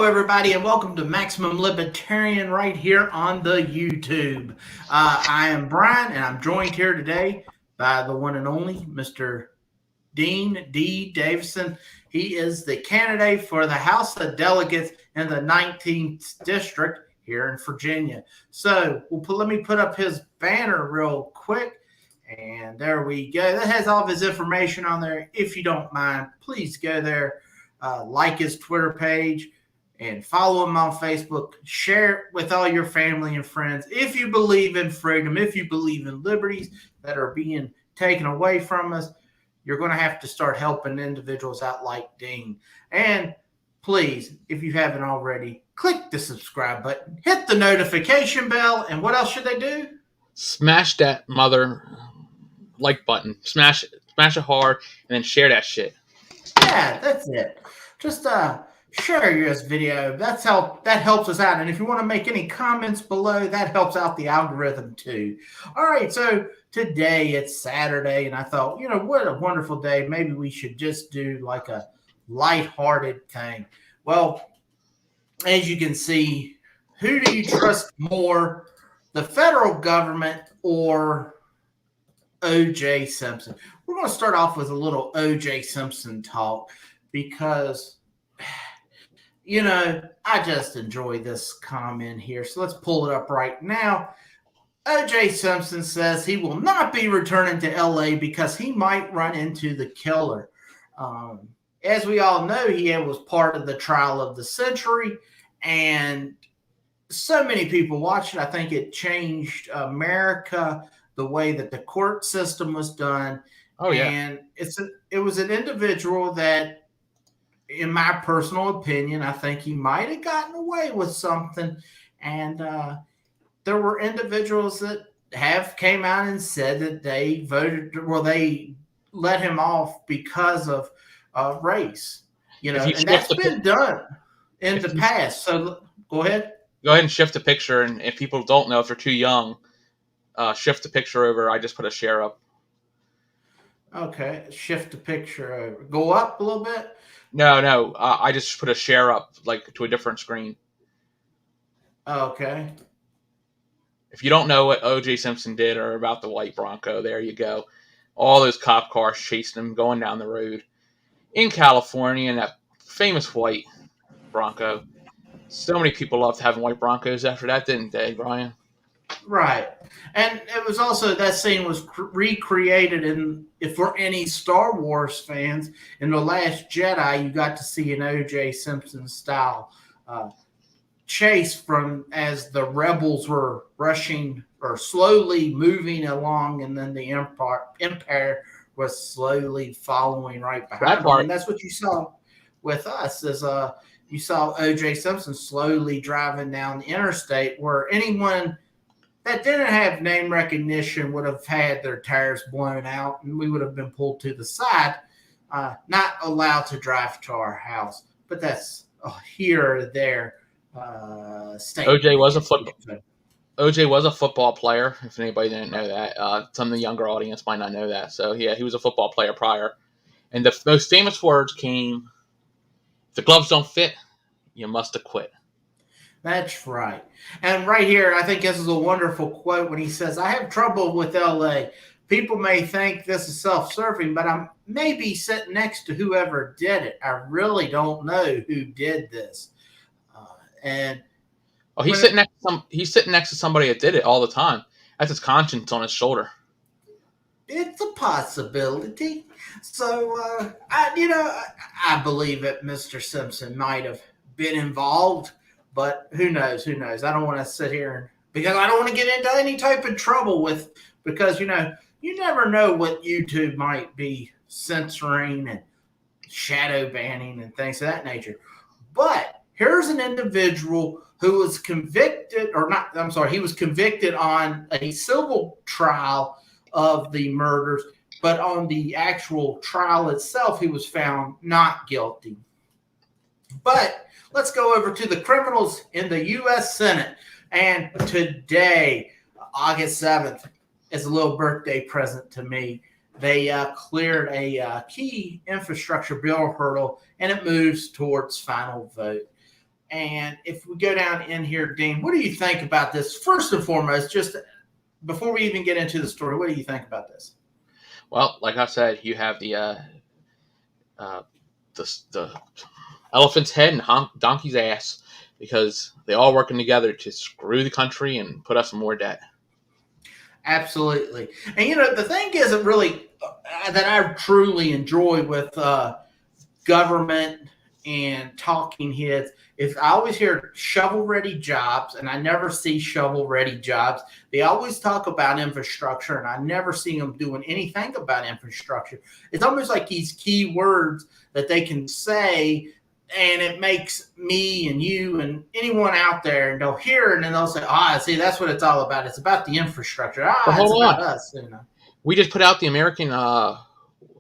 everybody, and welcome to Maximum Libertarian right here on the YouTube. I am Brian, and I'm joined here today by the one and only Mr. Dean D. Davison. He is the candidate for the House of Delegates in the 19th District here in Virginia. So let me put up his banner real quick. And there we go. That has all of his information on there. If you don't mind, please go there, like his Twitter page, and follow him on Facebook. Share it with all your family and friends. If you believe in freedom, if you believe in liberties that are being taken away from us, you're going to have to start helping individuals out like Dean. And please, if you haven't already, click the subscribe button, hit the notification bell, and what else should they do? Smash that mother like button. Smash it hard, and then share that shit. Yeah, that's it. Just share this video. That helps us out. And if you want to make any comments below, that helps out the algorithm too. All right, so today it's Saturday, and I thought, what a wonderful day. Maybe we should just do like a lighthearted thing. Well, as you can see, who do you trust more, the federal government or OJ Simpson? We're going to start off with a little OJ Simpson talk because, I just enjoy this comment here. So let's pull it up right now. OJ Simpson says he will not be returning to LA because he might run into the killer. As we all know, he was part of the trial of the century, and so many people watched it. I think it changed America, the way that the court system was done. Oh, yeah. And it was an individual that, in my personal opinion, I think he might have gotten away with something. And there were individuals that came out and said that they they let him off because of race. And that's been done in the past. So go ahead. Go ahead and shift the picture. And if people don't know, if they're too young, shift the picture over. I just put a share up. Okay, shift the picture over. Go up a little bit? No. I just put a share up, like, to a different screen. Okay. If you don't know what OJ Simpson did or about the white Bronco, there you go. All those cop cars chasing him going down the road in California in that famous white Bronco. So many people loved having white Broncos after that, didn't they, Brian? Right. And it was also, that scene was recreated if for any Star Wars fans, in The Last Jedi, you got to see an O.J. Simpson style chase as the rebels were rushing or slowly moving along, and then the Empire was slowly following right behind them. And that's what you saw with us, is you saw O.J. Simpson slowly driving down the interstate, where anyone that didn't have name recognition would have had their tires blown out, and we would have been pulled to the side, not allowed to drive to our house. But that's here or there. OJ was a football player, if anybody didn't know that. Some of the younger audience might not know that. So, yeah, he was a football player prior. And the most famous words came, "If the gloves don't fit, you must have quit." That's right. And right here, I think this is a wonderful quote when he says, "I have trouble with LA. People may think this is self-serving, but I'm maybe sitting next to whoever did it. I really don't know who did this." He's sitting next to somebody that did it all the time. That's his conscience on his shoulder. It's a possibility. So, I believe that Mr. Simpson might have been involved. But who knows? Who knows? I don't want to sit here because I don't want to get into any type of trouble because you never know what YouTube might be censoring and shadow banning and things of that nature. But here's an individual who was convicted, he was convicted on a civil trial of the murders, but on the actual trial itself, he was found not guilty. But let's go over to the criminals in the U.S. Senate. And today, August 7th, is a little birthday present to me. They cleared a key infrastructure bill hurdle, and it moves towards final vote. And if we go down in here, Dean, what do you think about this? First and foremost, just before we even get into the story, what do you think about this? Well, like I said, you have uh, the elephant's head and donkey's ass because they all working together to screw the country and put us in more debt. Absolutely. And the thing is, it really that I truly enjoy with government and talking heads is I always hear shovel ready jobs, and I never see shovel ready jobs. They always talk about infrastructure, and I never see them doing anything about infrastructure. It's almost like these key words that they can say, and it makes me and you and anyone out there, and they'll hear it, and then they'll say, see, that's what it's all about. It's about the infrastructure. But It's hold about on, us. we just put out the American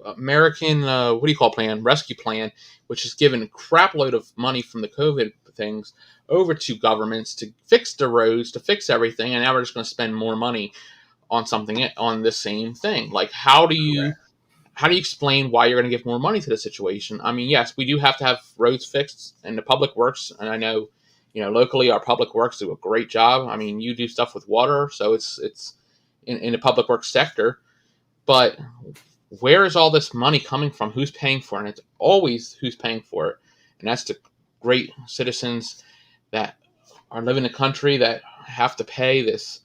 what do you call plan rescue plan, which has given a crap load of money from the COVID things over to governments to fix the roads, to fix everything, and now we're just going to spend more money on something on the same thing. Like, how do you explain why you're going to give more money to the situation? I mean, yes, we do have to have roads fixed, and the public works, and I know, locally our public works do a great job. I mean, you do stuff with water, so it's in the public works sector, but where is all this money coming from? Who's paying for it? And it's always who's paying for it. And that's the great citizens that are living in a country that have to pay this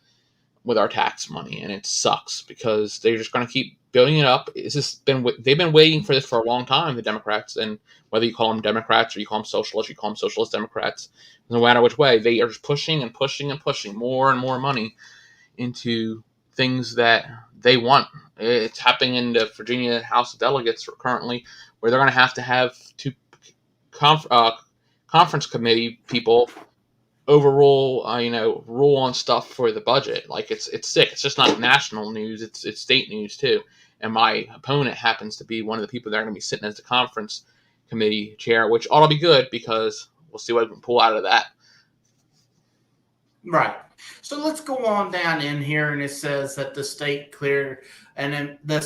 with our tax money. And it sucks because they're just going to keep building it up. They've been waiting for this for a long time, the Democrats. And whether you call them Democrats or you call them socialists, you call them socialist Democrats, no matter which way, they are just pushing and pushing and pushing more and more money into things that they want. It's happening in the Virginia House of Delegates currently, where they're going to have two conference committee people overrule, rule on stuff for the budget. Like it's sick. It's just not national news. It's state news too. And my opponent happens to be one of the people that are going to be sitting as the conference committee chair, which ought to be good because we'll see what we can pull out of that. Right. So let's go on down in here, and it says that the state cleared, and then the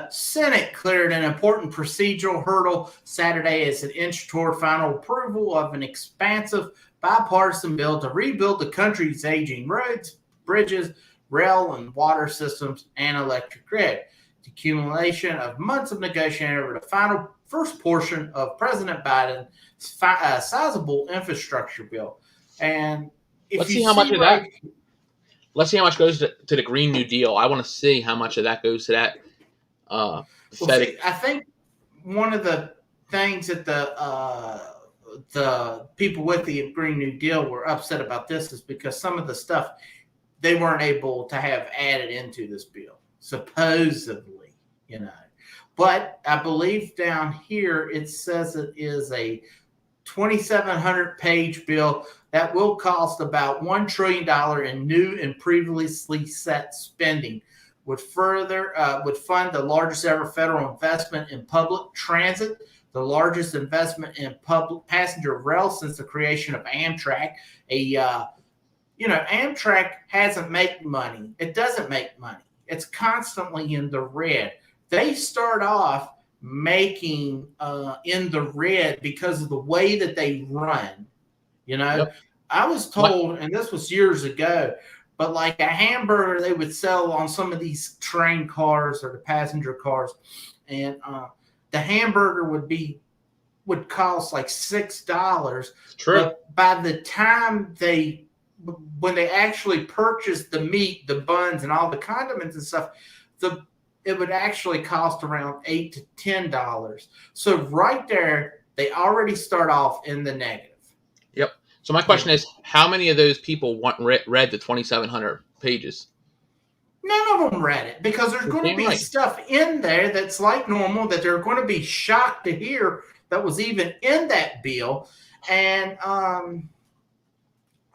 Senate cleared an important procedural hurdle Saturday as it inched toward final approval of an expansive bipartisan bill to rebuild the country's aging roads, bridges, rail and water systems, and electric grid. The accumulation of months of negotiating over the first portion of President Biden's sizable infrastructure bill. And let's see how much of that. Let's see how much goes to the Green New Deal. I want to see how much of that goes to that. I think one of the things that the people with the Green New Deal were upset about this is because some of the stuff they weren't able to have added into this bill, supposedly, But I believe down here it says it is a 2,700-page bill that will cost about $1 trillion in new and previously set spending, would fund the largest ever federal investment in public transit, the largest investment in public passenger rail since the creation of Amtrak. Amtrak hasn't made money. It doesn't make money. It's constantly in the red. They start off making in the red because of the way that they run. Yep. I was told, and this was years ago, but like a hamburger they would sell on some of these train cars or the passenger cars, and the hamburger would cost like $6. True. But by the time when they actually purchased the meat, the buns, and all the condiments and stuff, it would actually cost around $8 to $10. So right there, they already start off in the negative. Yep. So my question is, how many of those people read the 2,700 pages? None of them read it because there's going to be stuff in there that's like normal that they're going to be shocked to hear that was even in that bill. And I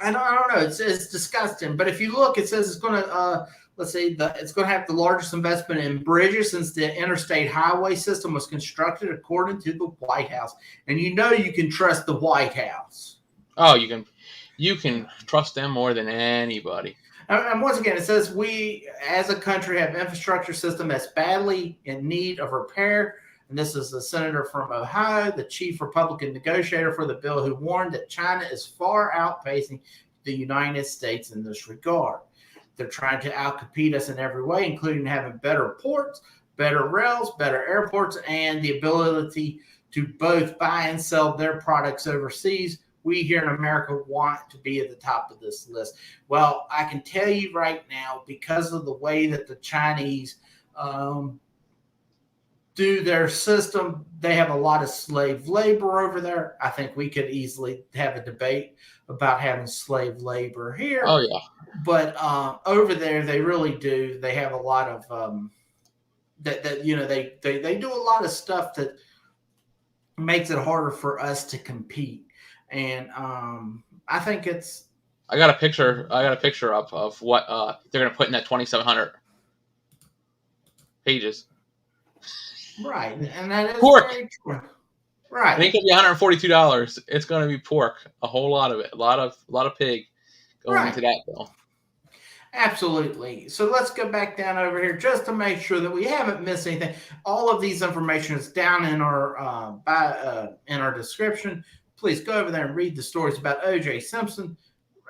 don't know. It's disgusting. But if you look, it says it's going to it's going to have the largest investment in bridges since the interstate highway system was constructed, according to the White House. And you can trust the White House. Oh, you can trust them more than anybody. And once again, it says we, as a country, have infrastructure system that's badly in need of repair. And this is the senator from Ohio, the chief Republican negotiator for the bill, who warned that China is far outpacing the United States in this regard. They're trying to outcompete us in every way, including having better ports, better rails, better airports, and the ability to both buy and sell their products overseas. We here in America want to be at the top of this list. Well, I can tell you right now, because of the way that the Chinese do their system, they have a lot of slave labor over there. I think we could easily have a debate about having slave labor here. Oh yeah. But over there, they really do. They have a lot of that you know they do a lot of stuff that makes it harder for us to compete. And I think it's. I got a picture up of what they're going to put in that 2,700 pages. Right, and that is pork. Very true. Right, it ain't gonna be $142. It's going to be pork, a whole lot of it, a lot of pig going into that bill. Absolutely. So let's go back down over here just to make sure that we haven't missed anything. All of these information is down in our in our description. Please go over there and read the stories about OJ Simpson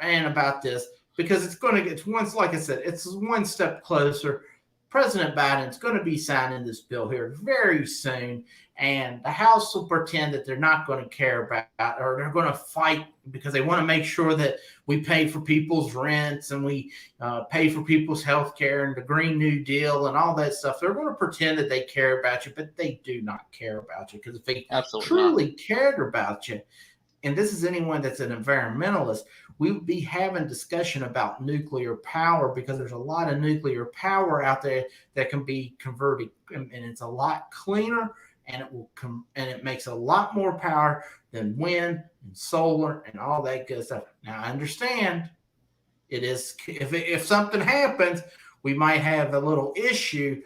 and about this, because it's going to get once, like I said, it's one step closer. President Biden's going to be signing this bill here very soon, and the House will pretend that they're not going to care about, or they're going to fight because they want to make sure that we pay for people's rents and we pay for people's health care and the Green New Deal and all that stuff. They're going to pretend that they care about you, but they do not care about you, because if they truly cared about you, and this is anyone that's an environmentalist, we would be having discussion about nuclear power, because there's a lot of nuclear power out there that can be converted, and it's a lot cleaner, and it makes a lot more power than wind and solar and all that good stuff. Now, I understand it is, if something happens, we might have a little issue,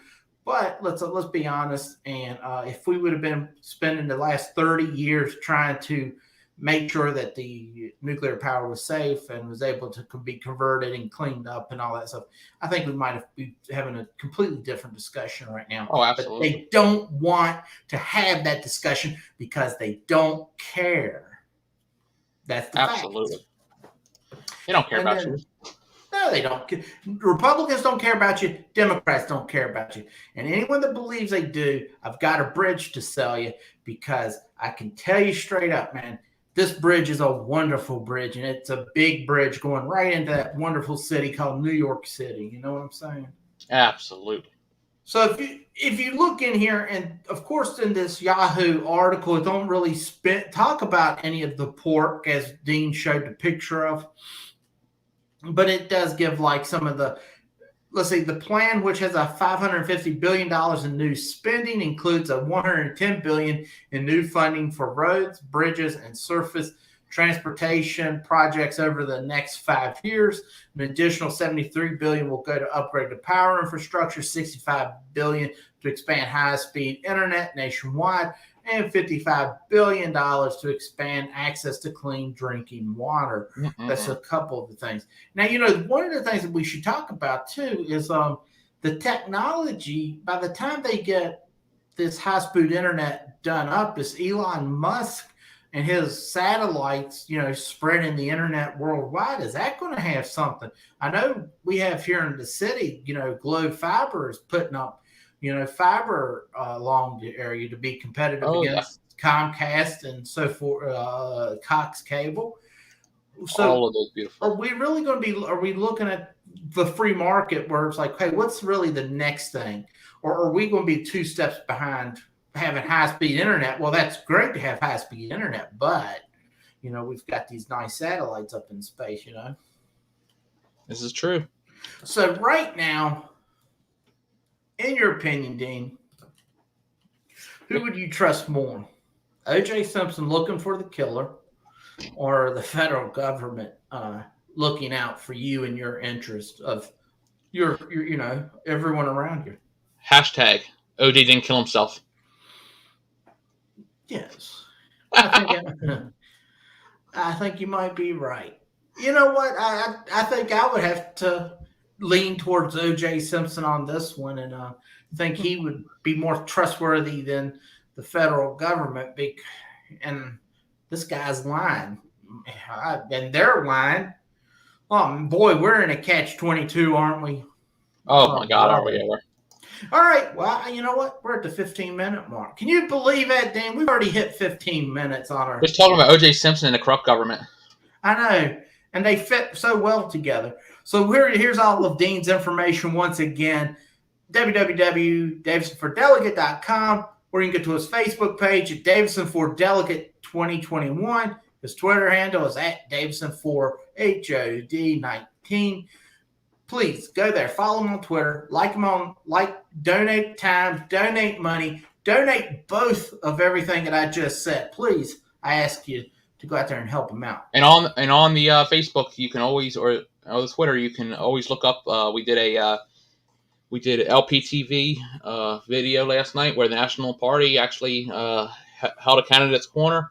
but let's be honest. And if we would have been spending the last 30 years trying to make sure that the nuclear power was safe and was able to be converted and cleaned up and all that stuff, I think we might be having a completely different discussion right now. Oh, absolutely. But they don't want to have that discussion because they don't care. That's the absolutely. Fact. They don't care about you. No, they don't. Republicans don't care about you. Democrats don't care about you. And anyone that believes they do, I've got a bridge to sell you, because I can tell you straight up, man, this bridge is a wonderful bridge, and it's a big bridge going right into that wonderful city called New York City. You know what I'm saying? Absolutely. So if you look in here, and of course in this Yahoo article, it don't really talk about any of the pork as Dean showed the picture of, but it does give like some of the. Let's see, the plan, which has a $550 billion in new spending, includes a $110 billion in new funding for roads, bridges, and surface transportation projects over the next 5 years. An additional $73 billion will go to upgrade the power infrastructure, $65 billion to expand high-speed internet nationwide, and $55 billion to expand access to clean drinking water. Mm-hmm. That's a couple of the things. Now, one of the things that we should talk about, too, is the technology. By the time they get this high-speed internet done up, this Elon Musk and his satellites, spreading the internet worldwide, is that going to have something? I know we have here in the city, Globe Fiber is putting up fiber along the area to be competitive against Comcast and so forth, Cox Cable. So all of those beautiful. Are we really going to be? Are we looking at the free market where it's like, hey, what's really the next thing? Or are we going to be 2 steps behind having high-speed internet? Well, that's great to have high-speed internet, but we've got these nice satellites up in space. This is true. So right now, in your opinion, Dean, who would you trust more? OJ Simpson looking for the killer, or the federal government looking out for you and your interest of your everyone around you? Hashtag OJ didn't kill himself. Yes. I think you might be right. You know what? I think I would have to lean towards OJ Simpson on this one, and think he would be more trustworthy than the federal government, and this guy's lying, and they're lying. Oh boy, we're in a catch-22, aren't we? Oh my God, are we Brother. ever? All right, well, you know what? We're at the 15-minute mark. Can you believe that, Dan? We've already hit 15 minutes on our. Just talking about OJ Simpson and the corrupt government. I know, and they fit so well together. So here's all of Dean's information once again. www.davisonfordelegate.com, or you can get to his Facebook page at Davison for Delegate 2021. His Twitter handle is at Davison4HOD19. Please go there, follow him on Twitter, donate time, donate money, donate both of everything that I just said. Please, I ask you to go out there and help him out. And on the Facebook, you can always, or the Twitter, you can always look up. We did LPTV video last night where the National Party actually held a candidate's corner,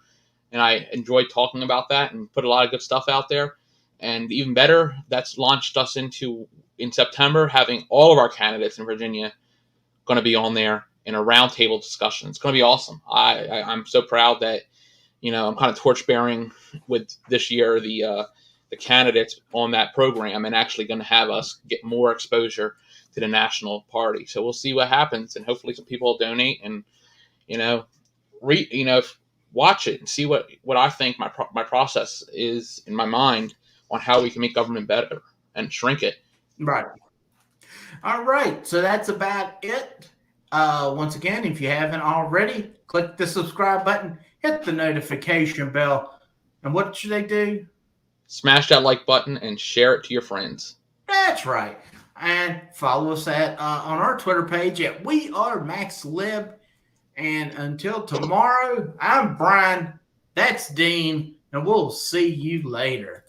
and I enjoyed talking about that and put a lot of good stuff out there. And even better, that's launched us into, in September, having all of our candidates in Virginia going to be on there in a roundtable discussion. It's going to be awesome. I'm so proud that, I'm kind of torch-bearing with this year the candidates on that program, and actually going to have us get more exposure to the national party. So we'll see what happens, and hopefully some people will donate and, watch it and see what I think my process is in my mind on how we can make government better and shrink it. Right. All right. So that's about it. Once again, if you haven't already, click the subscribe button, hit the notification bell, and what should they do? Smash that like button and share it to your friends. That's right. And follow us on our Twitter page at WeAreMaxLib. And until tomorrow, I'm Brian. That's Dean, and we'll see you later.